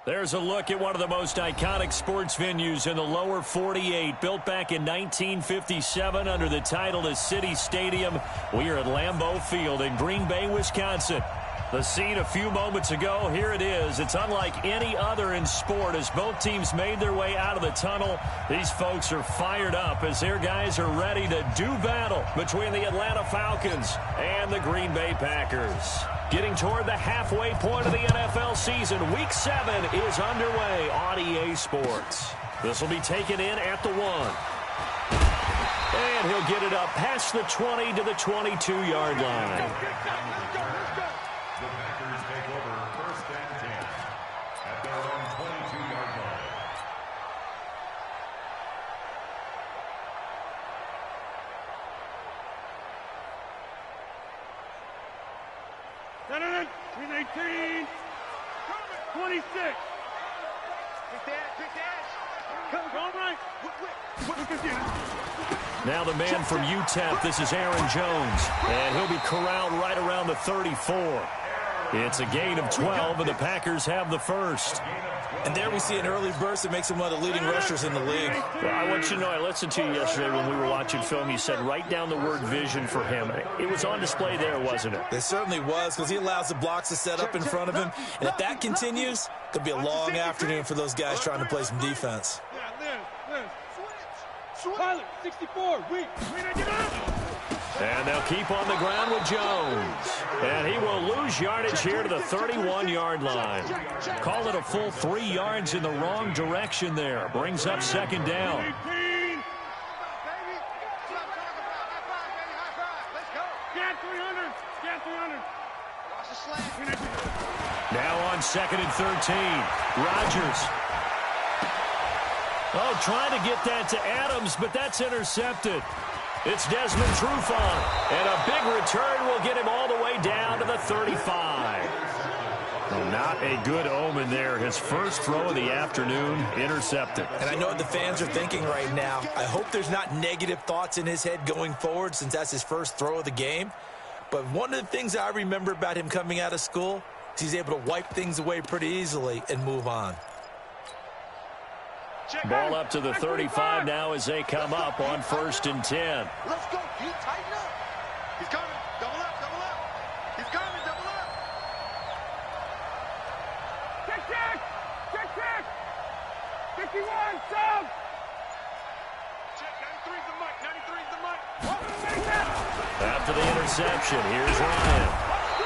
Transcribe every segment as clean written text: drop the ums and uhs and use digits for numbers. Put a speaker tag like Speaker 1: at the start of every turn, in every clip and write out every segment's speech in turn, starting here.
Speaker 1: There's a look at one of the most iconic sports venues in the lower 48, built back in 1957 under the title of City Stadium. We are at Lambeau Field in Green Bay, Wisconsin. The scene a few moments ago, here it is. It's unlike any other in sport as both teams made their way out of the tunnel. These folks are fired up as their guys are ready to do battle between the Atlanta Falcons and the Green Bay Packers. Getting toward the halfway point of the NFL season, Week 7 is underway on EA Sports. This will be taken in at the 1. And he'll get it up past the 20 to the 22-yard line.
Speaker 2: The Packers take over 1st and 10 at their own 22-yard line.
Speaker 3: He's 18. 26. Come right.
Speaker 1: Now the man from UTEP, this is Aaron Jones, and he'll be corralled right around the 34. It's a gain of 12, and the Packers have the first.
Speaker 4: And there we see an early burst that makes him one of the leading rushers in the league.
Speaker 1: Well, I want you to know, I listened to you yesterday when we were watching film. You said write down the word vision for him. It was on display there, wasn't it?
Speaker 4: It certainly was, because he allows the blocks to set up in front of him. And if that continues, it could be a long afternoon for those guys trying to play some defense.
Speaker 3: Pilot, 64, read it up.
Speaker 1: And they'll keep on the ground with Jones. And he will lose yardage here to the 31-yard line. Call it a full 3 yards in the wrong direction there. Brings up 2nd down. Now on 2nd and 13. Rodgers. Oh, trying to get that to Adams, but that's intercepted. It's Desmond Trufant, and a big return will get him all the way down to the 35. Well, not a good omen there. His first throw of the afternoon intercepted.
Speaker 4: And I know what the fans are thinking right now. I hope there's not negative thoughts in his head going forward since that's his first throw of the game. But one of the things I remember about him coming out of school is he's able to wipe things away pretty easily and move on.
Speaker 1: Ball up to the 35 now as they come up on 1st and 10.
Speaker 5: Let's go, Pete. Tighten up. He's coming. Double up, double up. He's coming, double up.
Speaker 3: Check. 51, sub.
Speaker 5: Check, 93's the mic. 93's the mic.
Speaker 1: After the interception, here's Ryan.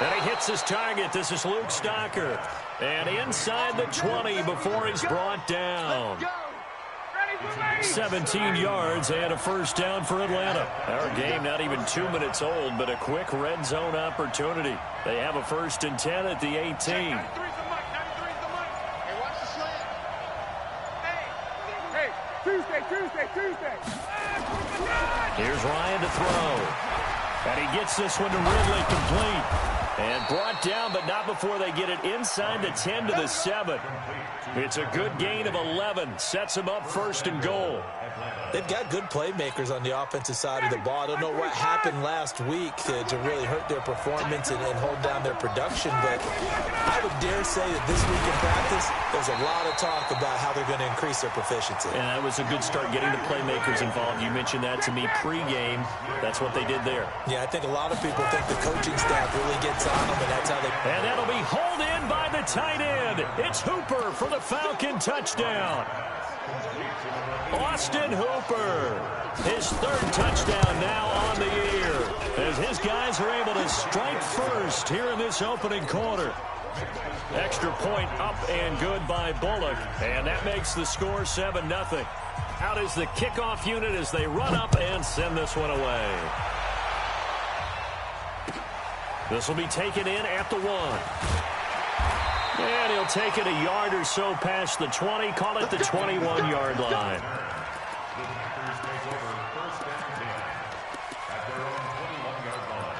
Speaker 1: And he hits his target. This is Luke Stocker. And inside the 20 before he's brought down. 17 yards and a first down for Atlanta. Our game not even 2 minutes old, but a quick red zone opportunity. They have a 1st and 10 at the 18.
Speaker 5: 93's the mic. 93's the mic. Hey, watch the slant.
Speaker 3: Hey, Tuesday.
Speaker 1: Here's Ryan to throw. And he gets this one to Ridley complete. And brought down, but not before they get it inside the 10 to the 7. It's a good gain of 11. Sets them up 1st and goal.
Speaker 4: They've got good playmakers on the offensive side of the ball. I don't know what happened last week to really hurt their performance and hold down their production, but I would dare say that this week in practice, there's a lot of talk about how they're going to increase their proficiency.
Speaker 1: And that was a good start getting the playmakers involved. You mentioned that to me pregame. That's what they did there.
Speaker 4: Yeah, I think a lot of people think the coaching staff really gets on them, and that's how they...
Speaker 1: And that'll be hauled in by the tight end. It's Hooper for the Falcon touchdown. Austin Hooper, his 3rd touchdown now on the year, as his guys are able to strike first here in this opening quarter. Extra point up and good by Bullock, and that makes the score 7-0. Out is the kickoff unit as they run up and send this one away. This will be taken in at the 1. And he'll take it a yard or so past the 20, call it the 21-yard line.
Speaker 2: The Packers take over 1st and 10 at their own 21-yard line.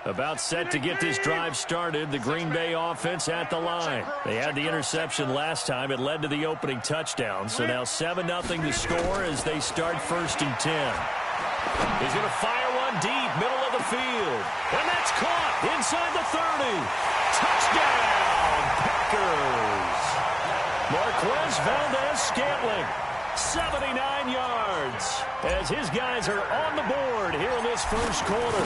Speaker 1: About set to get this drive started, the Green Bay offense at the line. They had the interception last time. It led to the opening touchdown. So now 7-0 the score as they start 1st and 10. He's going to fire one deep, middle of the field. And that's caught inside the 30. Touchdown, Packers. Marquez Valdez-Scantling, 79 yards, as his guys are on the board here in this first quarter.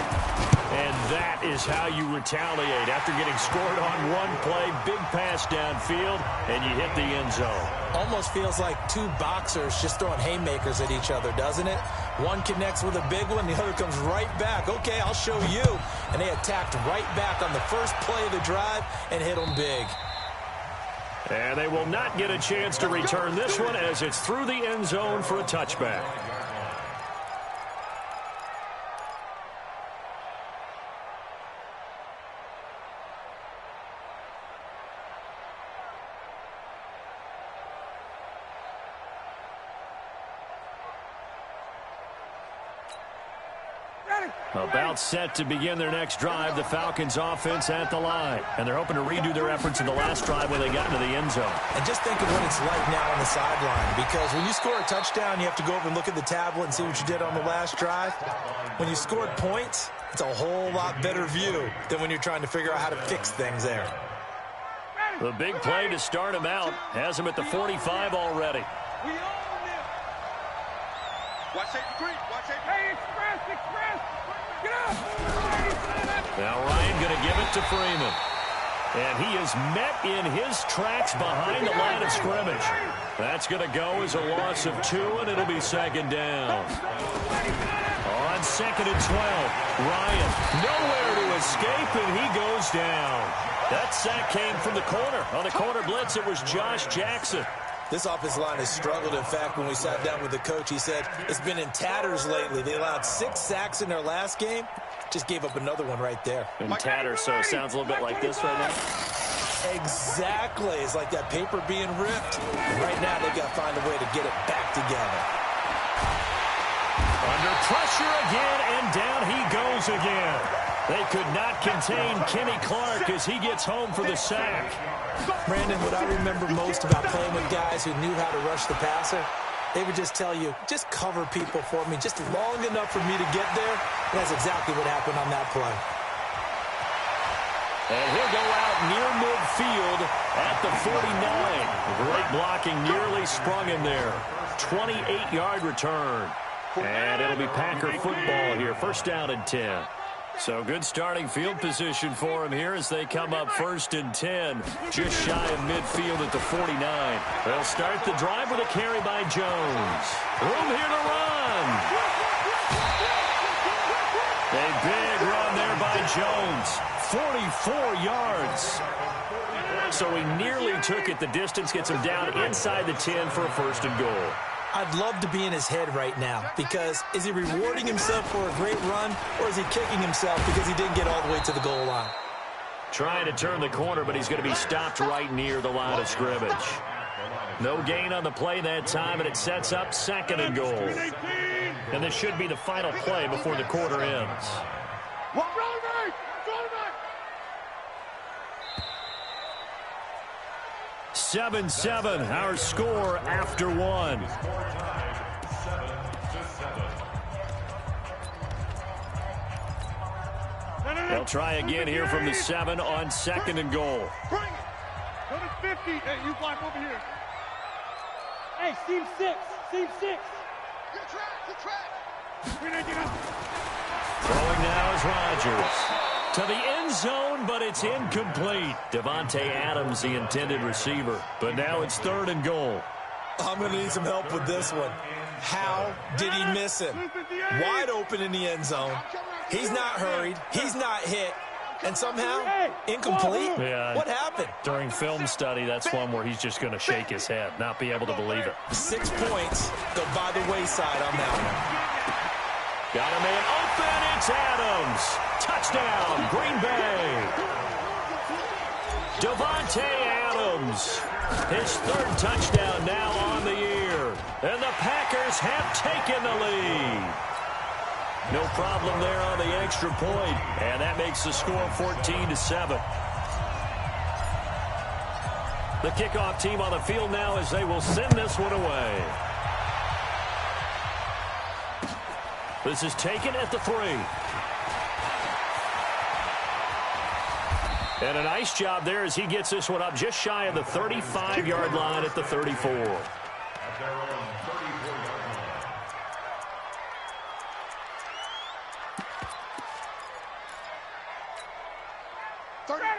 Speaker 1: And that is how you retaliate after getting scored on one play, big pass downfield, and you hit the end zone.
Speaker 4: Almost feels like two boxers just throwing haymakers at each other, doesn't it? One connects with a big one, the other comes right back. Okay, I'll show you. And they attacked right back on the first play of the drive and hit them big.
Speaker 1: And they will not get a chance to return this one as it's through the end zone for a touchback. About set to begin their next drive, the Falcons offense at the line. And they're hoping to redo their efforts in the last drive when they got into the end zone.
Speaker 4: And just think of what it's like now on the sideline, because when you score a touchdown, you have to go over and look at the tablet and see what you did on the last drive. When you scored points, it's a whole lot better view than when you're trying to figure out how to fix things there.
Speaker 1: The big play to start him out has him at the 45 already.
Speaker 5: Watch safety green. Watch safety.
Speaker 3: Hey, express. Get up.
Speaker 1: Now Ryan going to give it to Freeman. And he is met in his tracks behind the line of scrimmage. That's going to go as a loss of 2, and it'll be 2nd down. On 2nd and 12, Ryan nowhere to escape, and he goes down. That sack came from the corner. On the corner blitz, it was Josh Jackson.
Speaker 4: This offensive line has struggled. In fact, when we sat down with the coach, he said it's been in tatters lately. They allowed 6 sacks in their last game. Just gave up another one right there.
Speaker 1: In tatters, so it sounds a little bit like this right now.
Speaker 4: Exactly. It's like that paper being ripped. And right now, they've got to find a way to get it back together.
Speaker 1: Under pressure again, and down he goes again. They could not contain Kenny Clark as he gets home for the sack.
Speaker 4: Brandon, what I remember most about playing with guys who knew how to rush the passer, they would just tell you, just cover people for me, just long enough for me to get there. And that's exactly what happened on that play.
Speaker 1: And he'll go out near midfield at the 49. Great blocking, nearly sprung him there. 28-yard return. And it'll be Packer football here, 1st down and 10. So good starting field position for him here as they come up 1st and 10, just shy of midfield at the 49. They'll start the drive with a carry by Jones. Room here to run. A big run there by Jones. 44 yards. So he nearly took it the distance, gets him down inside the 10 for a 1st and goal.
Speaker 4: I'd love to be in his head right now, because is he rewarding himself for a great run, or is he kicking himself because he didn't get all the way to the goal line?
Speaker 1: Trying to turn the corner, but he's going to be stopped right near the line of scrimmage. No gain on the play that time, and it sets up 2nd and goal. And this should be the final play before the quarter ends. 7-7, our score after 1. They'll try again here from the 7 on 2nd and goal.
Speaker 3: Bring it. Go to 50. Hey, you block over here. Hey, seam 6. Seam 6.
Speaker 5: Good track.
Speaker 1: Throwing now is Rodgers. To the end zone, but it's incomplete. Devontae Adams, the intended receiver. But now it's 3rd and goal.
Speaker 4: I'm going to need some help with this one. How did he miss him? Wide open in the end zone. He's not hurried. He's not hit. And somehow, incomplete?
Speaker 1: Yeah.
Speaker 4: What happened?
Speaker 1: During film study, that's one where he's just going to shake his head, not be able to believe it.
Speaker 4: 6 points go by the wayside on that one.
Speaker 1: Got a man open. It's Adams. Touchdown, Green Bay. Devontae Adams. His 3rd touchdown now on the year. And the Packers have taken the lead. No problem there on the extra point. And that makes the score 14-7. The kickoff team on the field now as they will send this one away. This is taken at the 3. And a nice job there as he gets this one up just shy of the 35-yard line at the 34.
Speaker 2: At their own 34-yard line.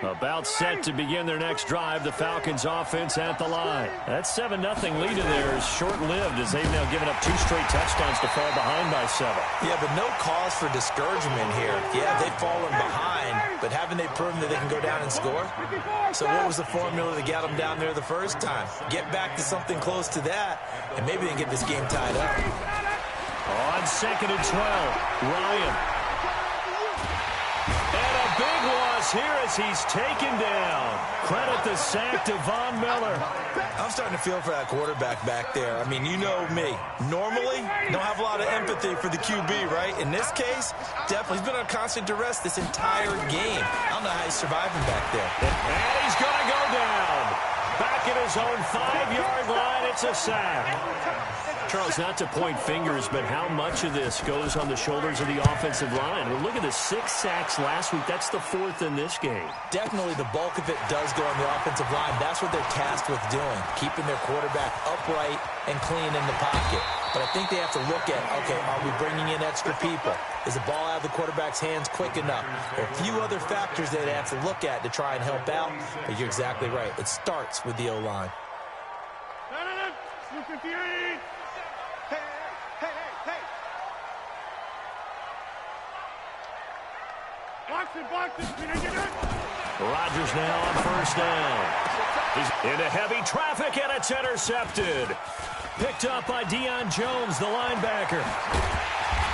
Speaker 1: About set to begin their next drive, the Falcons offense at the line. That 7-0 lead in there is short-lived as they've now given up 2 straight touchdowns to fall behind by 7.
Speaker 4: Yeah, but no cause for discouragement here. Yeah, they've fallen behind, but haven't they proven that they can go down and score? So what was the formula that got them down there the first time? Get back to something close to that, and maybe they can get this game tied up.
Speaker 1: On 2nd and 12, Ryan. And a big loss here as he's taken down. Credit the sack to Von Miller.
Speaker 4: I'm starting to feel for that quarterback back there. I mean, you know me. Normally, don't have a lot of empathy for the QB, right? In this case, definitely. He's been on constant duress this entire game. I don't know how he's surviving back there.
Speaker 1: And he's going to go down. Back at his own 5-yard line, it's a sack. Charles, not to point fingers, but how much of this goes on the shoulders of the offensive line? Well, look at the 6 sacks last week. That's the 4th in this game.
Speaker 4: Definitely the bulk of it does go on the offensive line. That's what they're tasked with doing, keeping their quarterback upright and clean in the pocket. But I think they have to look at, okay, are we bringing in extra people? Is the ball out of the quarterback's hands quick enough? There are a few other factors that they have to look at to try and help out. But you're exactly right. It starts with the O-line.
Speaker 1: Rodgers now on 1st down. He's into heavy traffic, and it's intercepted. Picked up by Deion Jones, the linebacker.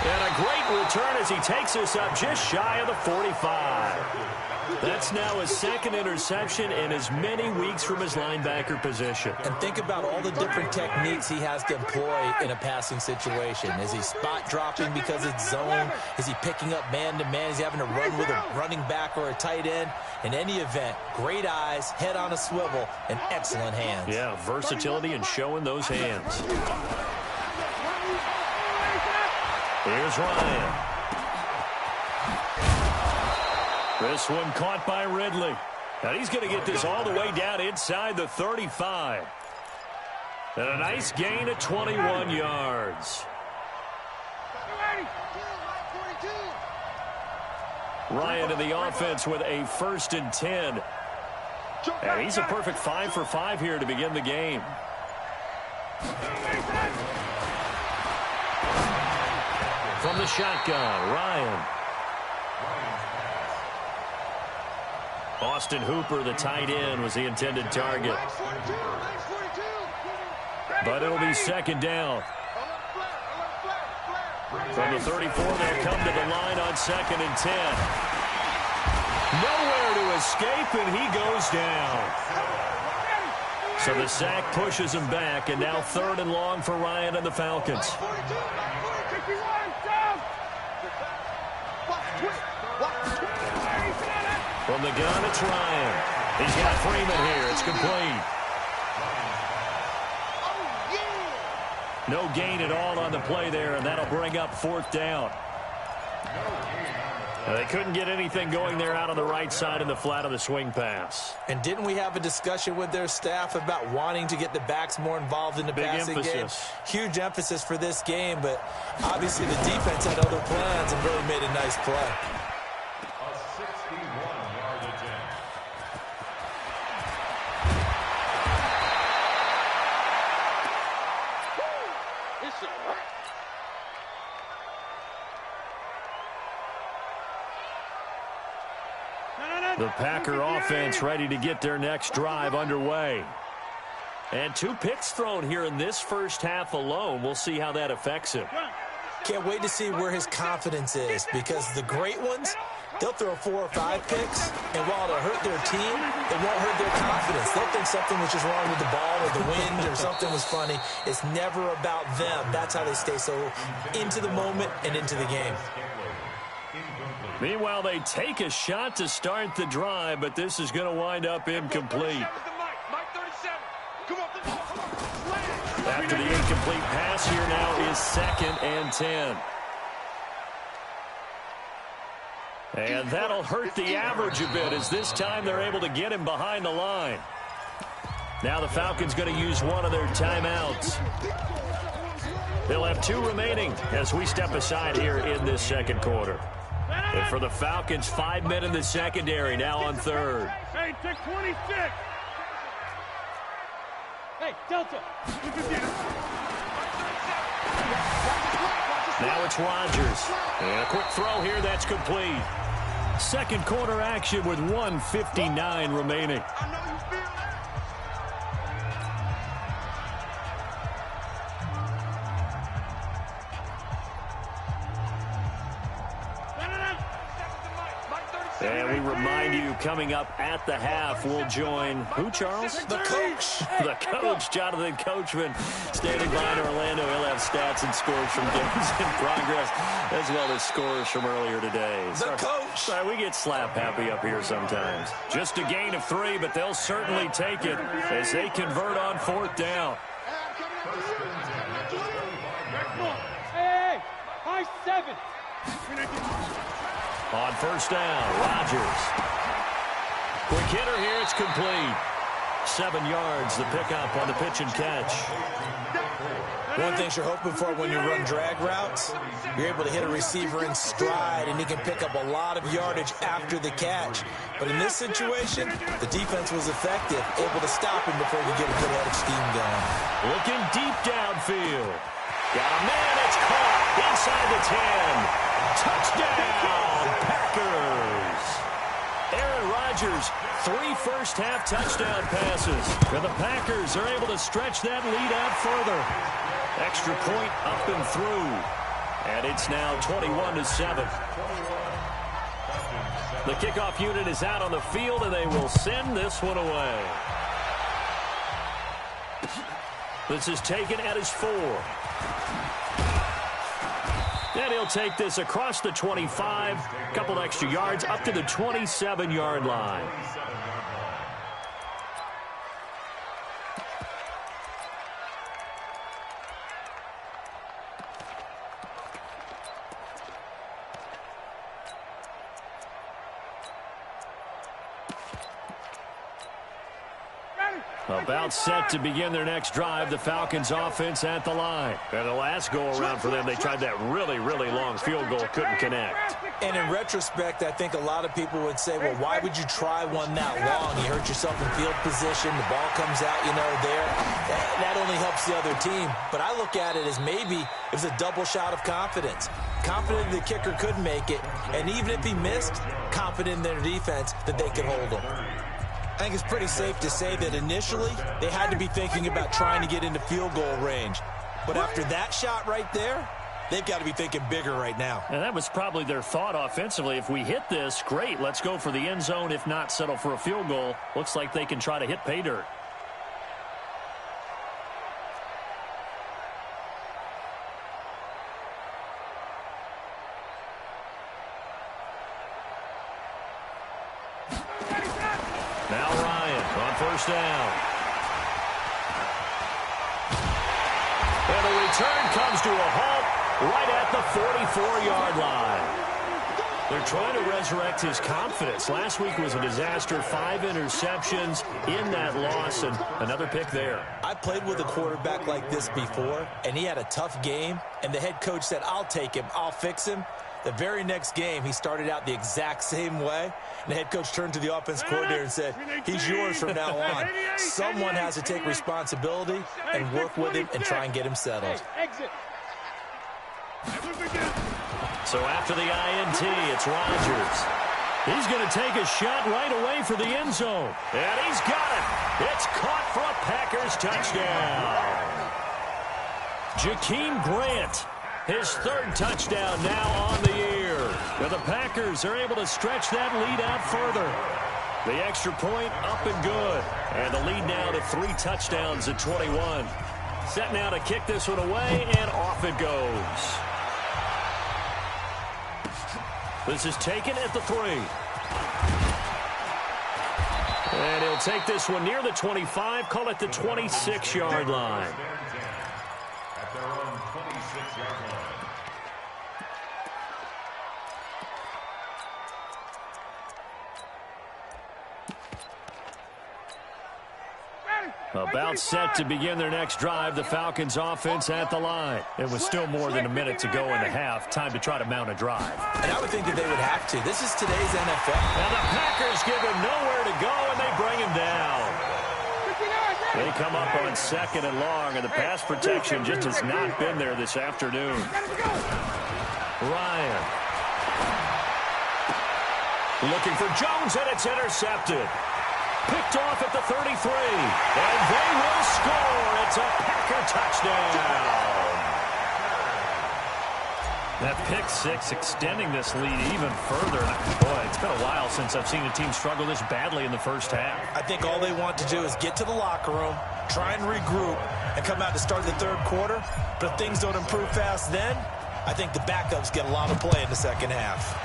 Speaker 1: And a great return as he takes us up just shy of the 45. That's now his 2nd interception in as many weeks from his linebacker position.
Speaker 4: And think about all the different techniques he has to employ in a passing situation. Is he spot dropping because it's zone? Is he picking up man-to-man? Is he having to run with a running back or a tight end? In any event, great eyes, head on a swivel, and excellent hands.
Speaker 1: Yeah, versatility and showing those hands. Here's Ryan. This one caught by Ridley. Now he's going to get this all the way down inside the 35. And a nice gain of 21 yards. Ryan in the offense with a 1st and 10. And he's a perfect 5 for 5 here to begin the game. From the shotgun, Ryan. Austin Hooper, the tight end, was the intended target. But it'll be 2nd down. From the 34, they'll come to the line on 2nd and 10. Nowhere to escape, and he goes down. So the sack pushes him back, and now 3rd and long for Ryan and the Falcons. From the gun, it's Ryan. He's got Freeman here. It's complete. No gain at all on the play there, and that'll bring up 4th down. Now, they couldn't get anything going there out on the right side in the flat of the swing pass.
Speaker 4: And didn't we have a discussion with their staff about wanting to get the backs more involved in the passing game? Huge emphasis for this game, but obviously the defense had other plans and really made a nice play.
Speaker 1: The Packer offense ready to get their next drive underway. And 2 picks thrown here in this first half alone. We'll see how that affects him.
Speaker 4: Can't wait to see where his confidence is, because the great ones, they'll throw 4 or 5 picks, and while it'll hurt their team, it won't hurt their confidence. They'll think something was just wrong with the ball or the wind or something was funny. It's never about them. That's how they stay so into the moment and into the game.
Speaker 1: Meanwhile, they take a shot to start the drive, but this is going to wind up incomplete. After the incomplete pass, here now is 2nd and 10. And that'll hurt the average a bit, as this time they're able to get him behind the line. Now the Falcons going to use one of their timeouts. They'll have 2 remaining as we step aside here in this second quarter. And for the Falcons, 5 men in the secondary, now on 3rd.
Speaker 3: Hey, take 26. Hey, Delta.
Speaker 1: Now it's Rodgers. And a quick throw here, that's complete. Second quarter action with 1:59 remaining. And we remind you, coming up at the half, we'll join who, Charles?
Speaker 4: The coach.
Speaker 1: The coach, Jonathan Coachman, standing by in Orlando. He'll have stats and scores from games in progress, as well as scores from earlier today.
Speaker 4: The coach.
Speaker 1: Sorry, we get slap happy up here sometimes. Just a gain of 3, but they'll certainly take it as they convert on 4th down.
Speaker 3: Hey, high 7.
Speaker 1: On 1st down, Rodgers. Quick hitter here, it's complete. 7 yards, the pickup on the pitch and catch.
Speaker 4: One thing you're hoping for when you run drag routes, you're able to hit a receiver in stride, and he can pick up a lot of yardage after the catch. But in this situation, the defense was effective, able to stop him before he could get a good head of steam going.
Speaker 1: Looking deep downfield. Got a man, it's caught inside the 10. Touchdown, Packers. Aaron Rodgers, 3 first-half touchdown passes. And the Packers are able to stretch that lead out further. Extra point up and through. And it's now 21-7. The kickoff unit is out on the field, and they will send this one away. This is taken at his 4. And he'll take this across the 25, a couple extra yards, up to the 27-yard line. About set to begin their next drive, the Falcons offense at the line. And the last go-around for them, they tried that really, really long field goal, couldn't connect.
Speaker 4: And in retrospect, I think a lot of people would say, well, why would you try one that long? You hurt yourself in field position, the ball comes out, there. That only helps the other team. But I look at it as maybe it was a double shot of confidence. Confident the kicker could make it, and even if he missed, confident in their defense that they could hold him. I think it's pretty safe to say that initially they had to be thinking about trying to get into field goal range. But after that shot right there, they've got to be thinking bigger right now.
Speaker 1: And that was probably their thought offensively. If we hit this, great, let's go for the end zone. If not, settle for a field goal. Looks like they can try to hit pay dirt. Now Ryan on 1st down. And the return comes to a halt right at the 44-yard line. They're trying to resurrect his confidence. Last week was a disaster, 5 interceptions in that loss, and another pick there.
Speaker 4: I played with a quarterback like this before, and he had a tough game, and the head coach said, I'll take him, I'll fix him. The very next game, he started out the exact same way. And the head coach turned to the offense coordinator and said, he's yours from now on. Someone has to take responsibility and work with him and try and get him settled.
Speaker 1: So after the INT, it's Rodgers. He's going to take a shot right away for the end zone. And he's got it. It's caught for a Packers touchdown. Jakeem Grant His third touchdown now on the year. And the Packers are able to stretch that lead out further. The extra point up and good. And the lead now to 3 touchdowns at 21. Set now to kick this one away, and off it goes. This is taken at the 3. And he'll take this one near the 25, call it the 26-yard line.
Speaker 2: At their own 26-yard line.
Speaker 1: About set to begin their next drive, the Falcons offense at the line. It was still more than a minute to go in the half. Time to try to mount a drive.
Speaker 4: And I would think that they would have to. This is today's NFL.
Speaker 1: And the Packers give him nowhere to go, and they bring him down. They come up on 2nd and long, and the pass protection just has not been there this afternoon. Ryan. Looking for Jones, and it's intercepted. Picked off at the 33, and they will score. It's a Packer touchdown. That pick 6 extending this lead even further. Boy, it's been a while since I've seen a team struggle this badly in the first half.
Speaker 4: I think all they want to do is get to the locker room, try and regroup, and come out to start the third quarter. But if things don't improve fast then, I think the backups get a lot of play in the second half.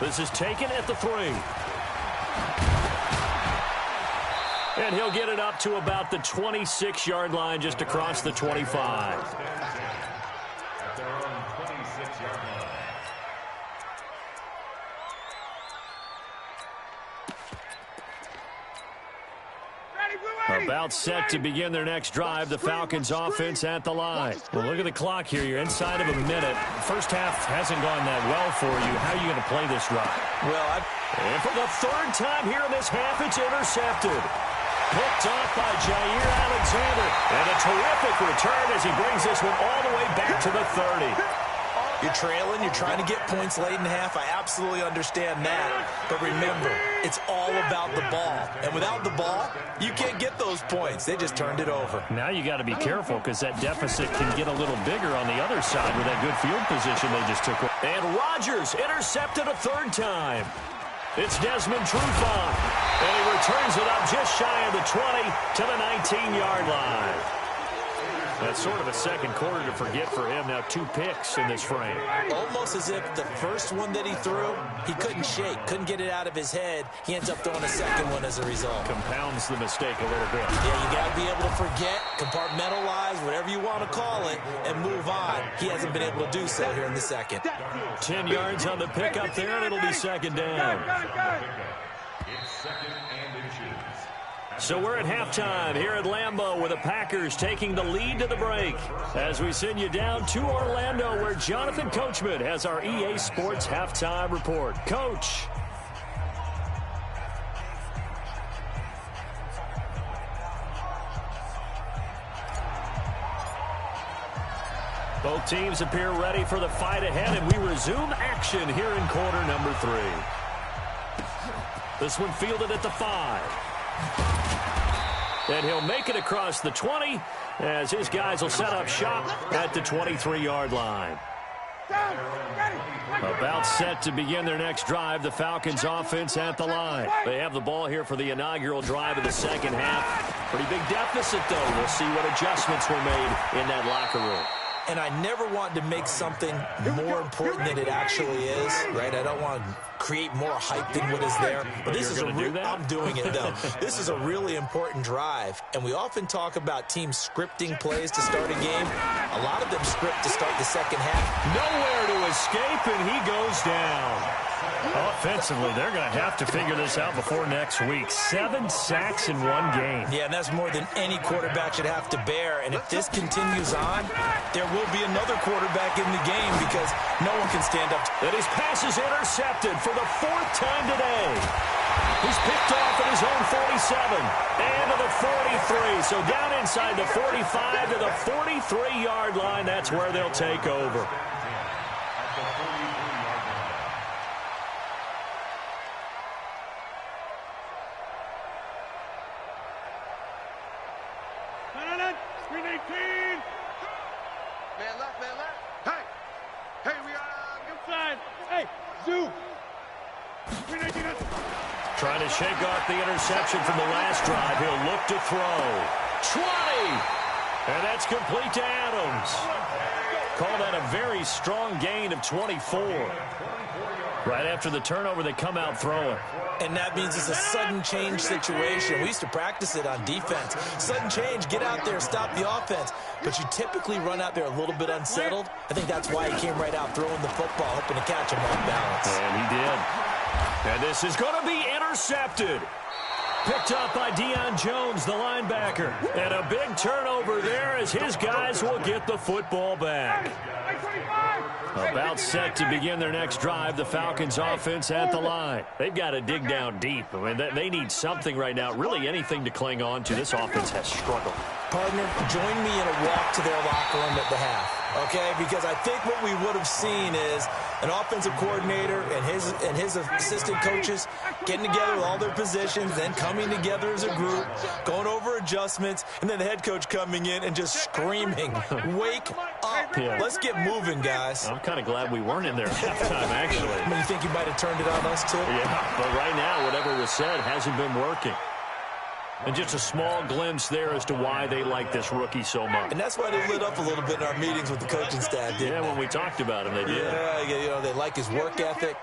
Speaker 1: This is taken at the 3. And he'll get it up to about the 26-yard line, just across the 25.
Speaker 2: At their own 26-yard line.
Speaker 1: About set to begin their next drive, the Falcons offense at the line. Well, look at the clock here. You're inside of a minute. First half hasn't gone that well for you. How are you going to play this drive? And for the 3rd time here in this half, it's intercepted. Picked off by Jair Alexander. And a terrific return as he brings this one all the way back to the 30.
Speaker 4: You're trailing, you're trying to get points late in the half. I absolutely understand that. But remember, it's all about the ball. And without the ball, you can't get those points. They just turned it over.
Speaker 1: Now you got to be careful because that deficit can get a little bigger on the other side with that good field position they just took. And Rodgers intercepted a 3rd time. It's Desmond Trufant. And he returns it up just shy of the 20 to the 19-yard line. That's sort of a second quarter to forget for him. Now 2 picks in this frame.
Speaker 4: Almost as if the first one that he threw, he couldn't shake, couldn't get it out of his head. He ends up throwing a second one as a result.
Speaker 1: Compounds the mistake a little bit.
Speaker 4: Yeah, you got to be able to forget, compartmentalize, whatever you want to call it, and move on. He hasn't been able to do so here in the second.
Speaker 1: 10 yards on the pickup there, and it'll be 2nd down.
Speaker 2: It's 2nd and inches.
Speaker 1: So we're at halftime here at Lambeau with the Packers taking the lead to the break as we send you down to Orlando where Jonathan Coachman has our EA Sports halftime report. Coach. Both teams appear ready for the fight ahead, and we resume action here in quarter number 3. This one fielded at the 5. And he'll make it across the 20 as his guys will set up shop at the 23-yard line. About set to begin their next drive, the Falcons offense at the line. They have the ball here for the inaugural drive of the second half. Pretty big deficit, though. We'll see what adjustments were made in that locker room.
Speaker 4: And I never want to make something more important than it actually is, right? I don't want to create more hype than what is there. But this is I'm doing it, though. This is a really important drive. And we often talk about teams scripting plays to start a game. A lot of them script to start the second half.
Speaker 1: Nowhere to escape, and he goes down. Offensively, they're going to have to figure this out before next week. 7 sacks in one game.
Speaker 4: Yeah, and that's more than any quarterback should have to bear. And if this continues on, there will be another quarterback in the game because no one can stand up.
Speaker 1: And his pass is intercepted for the 4th time today. He's picked off at his own 47 and to the 43. So down inside the 45 to the 43-yard line. That's where they'll take over.
Speaker 3: Green 18.
Speaker 5: Man left, man left. Hey, we are
Speaker 3: Inside. Hey, Zoo. Green 18.
Speaker 1: Trying to shake off the interception from the last drive. He'll look to throw. 20. And that's complete to Adams. Call that a very strong gain of 24. Right after the turnover, they come out throwing.
Speaker 4: And that means it's a sudden change situation. We used to practice it on defense. Sudden change, get out there, stop the offense. But you typically run out there a little bit unsettled. I think that's why he came right out throwing the football, hoping to catch him off balance.
Speaker 1: And he did. And this is going to be intercepted. Picked up by Deion Jones, the linebacker. And a big turnover there as his guys will get the football back. About set to begin their next drive, the Falcons offense at the line. They've got to dig down deep. I mean, they need something right now, really anything to cling on to. This offense has struggled.
Speaker 4: Partner, join me in a walk to their locker room at the half, okay? Because I think what we would have seen is an offensive coordinator and his assistant coaches getting together with all their positions, then coming together as a group, going over adjustments, and then the head coach coming in and just screaming, wake up.
Speaker 1: Yeah.
Speaker 4: Let's get moving, guys.
Speaker 1: I'm kind of glad we weren't in there at halftime, actually.
Speaker 4: I mean, you think you might have turned it on us, too?
Speaker 1: Yeah, but right now, whatever was said hasn't been working. And just a small glimpse there as to why they like this rookie so much.
Speaker 4: And that's why they lit up a little bit in our meetings with the coaching staff, didn't they?
Speaker 1: Yeah, when we talked about him, they did.
Speaker 4: Yeah, you know, they like his work ethic.